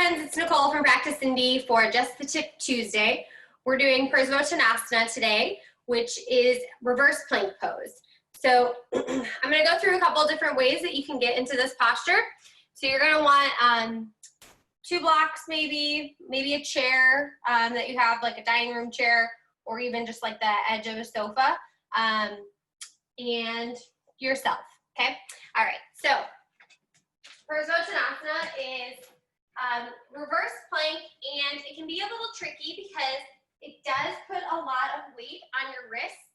friends, it's Nicole from Practice Indy for Just the Tip Tuesday. We're doing Purvottanasana today, which is reverse plank pose. So I'm going to go through a couple of different ways that you can get into this posture. So you're going to want 2 blocks, maybe a chair that you have, like a dining room chair, or even just like the edge of a sofa, and yourself. Okay. All right. So Purvottanasana is reverse plank, and it can be a little tricky because it does put a lot of weight on your wrists.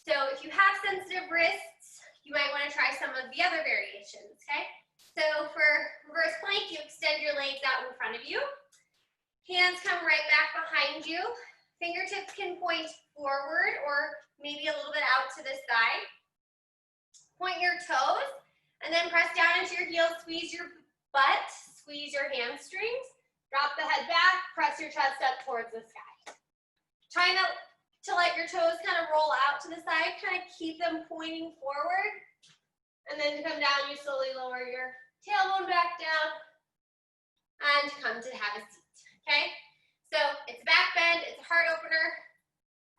So if you have sensitive wrists, you might want to try some of the other variations, okay? So for reverse plank, you extend your legs out in front of you. Hands come right back behind you. Fingertips can point forward or maybe a little bit out to the side. Point your toes and then press down into your heels, squeeze your butt, squeeze your hamstrings, drop the head back, press your chest up towards the sky. Try not to let your toes kind of roll out to the side, kind of keep them pointing forward. And then to come down, you slowly lower your tailbone back down and come to have a seat, okay? So it's a back bend, it's a heart opener.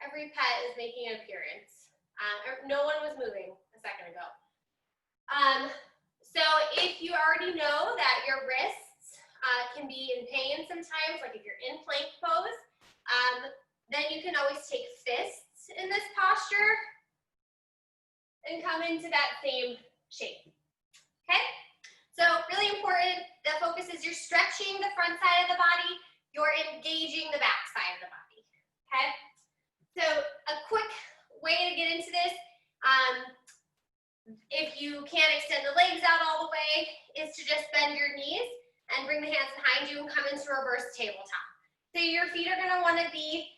Every pet is making an appearance. No one was moving a second ago. So if you already know that your wrists can be in pain sometimes, like if you're in plank pose, then you can always take fists in this posture and come into that same shape, okay? So really important, the focus is you're stretching the front side of the body, you're engaging the back side of the body, okay? So a quick way to get into this, if you can't extend the legs out all the way, is to just bend your knees and bring the hands behind you and come into reverse tabletop. So your feet are going to want to be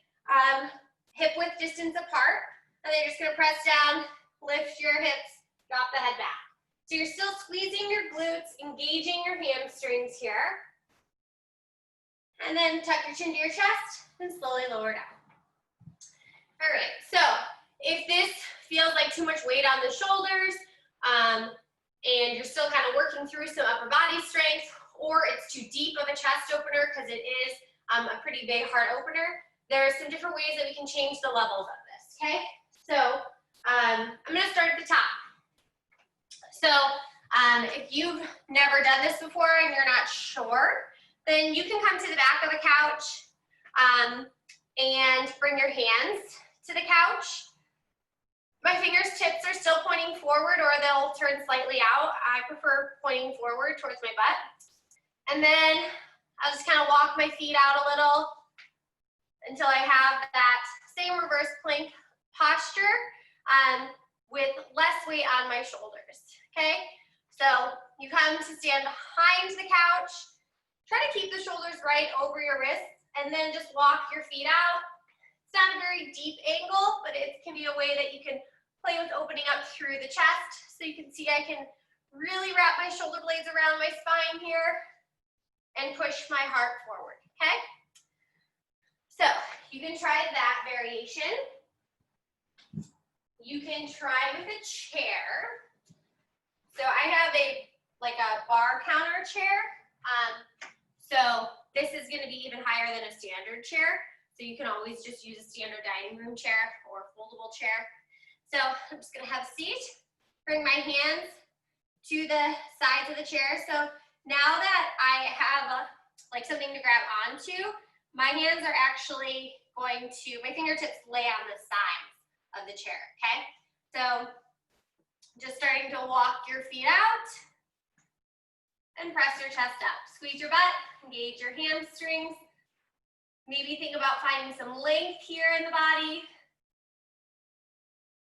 hip width distance apart, and then you're just going to press down, lift your hips, drop the head back. So you're still squeezing your glutes, engaging your hamstrings here, and then tuck your chin to your chest and slowly lower down. All right, so if this feels like too much weight on the shoulders, and you're still kind of working through some upper body strength, or it's too deep of a chest opener because it is a pretty big heart opener, there's some different ways that we can change the levels of this, okay? So I'm going to start at the top. So if you've never done this before and you're not sure, then you can come to the back of the couch and bring your hands to the couch. My fingertips are still pointing forward, or they'll turn slightly out. I prefer pointing forward towards my butt. And then I'll just kind of walk my feet out a little until I have that same reverse plank posture with less weight on my shoulders, okay? So you come to stand behind the couch. Try to keep the shoulders right over your wrists, and then just walk your feet out. It's not a very deep angle, but it can be a way that you can play with opening up through the chest. So you can see I can really wrap my shoulder blades around my spine here and push my heart forward, okay? So you can try that variation. You can try with a chair. So I have a bar counter chair. So this is going to be even higher than a standard chair. So you can always just use a standard dining room chair or a foldable chair. So I'm just going to have a seat, bring my hands to the sides of the chair. So now that I have something to grab onto, my hands are actually going to, my fingertips lay on the sides of the chair, okay? So just starting to walk your feet out and press your chest up. Squeeze your butt, engage your hamstrings. Maybe think about finding some length here in the body.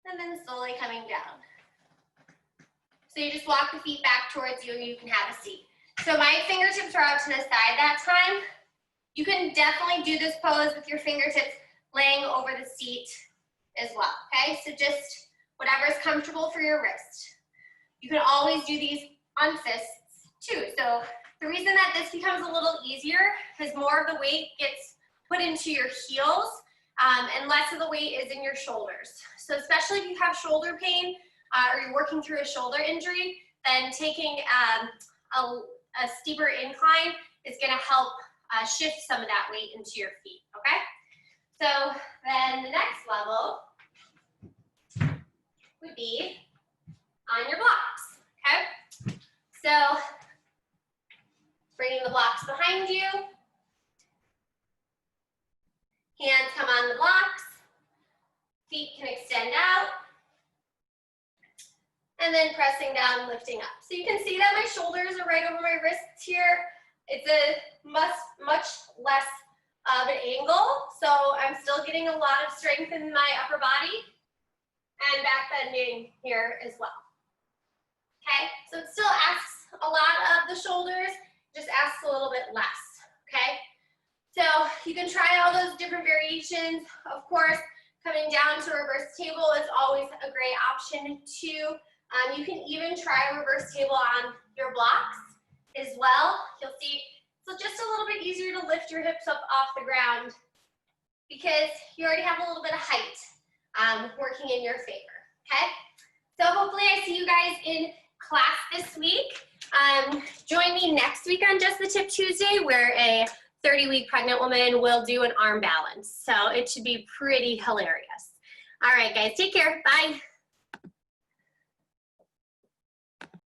And then slowly coming down. So you just walk the feet back towards you and you can have a seat. So my fingertips are out to the side that time. You can definitely do this pose with your fingertips laying over the seat as well, okay? So just whatever is comfortable for your wrist. You can always do these on fists too. So the reason that this becomes a little easier is more of the weight gets put into your heels and less of the weight is in your shoulders. So especially if you have shoulder pain or you're working through a shoulder injury, then taking a a steeper incline is gonna help shift some of that weight into your feet, okay? So then the next level would be on your blocks, okay? So bringing the blocks behind you, hands come on the blocks, feet can extend out, and then pressing down, lifting up. So you can see that my shoulders are right over my wrists here. It's a much less of an angle, so I'm still getting a lot of strength in my upper body and back bending here as well. Okay, so it still asks a lot of the shoulders, just asks a little bit less, okay? So you can try all those different variations. Of course, coming down to reverse table is always a great option too. You can even try reverse table on your blocks as well. You'll see it's just a little bit easier to lift your hips up off the ground because you already have a little bit of height working in your favor, okay? So hopefully I see you guys in class this week. Join me next week on Just the Tip Tuesday where a 30-week pregnant woman will do an arm balance. So it should be pretty hilarious. All right, guys, take care. Bye.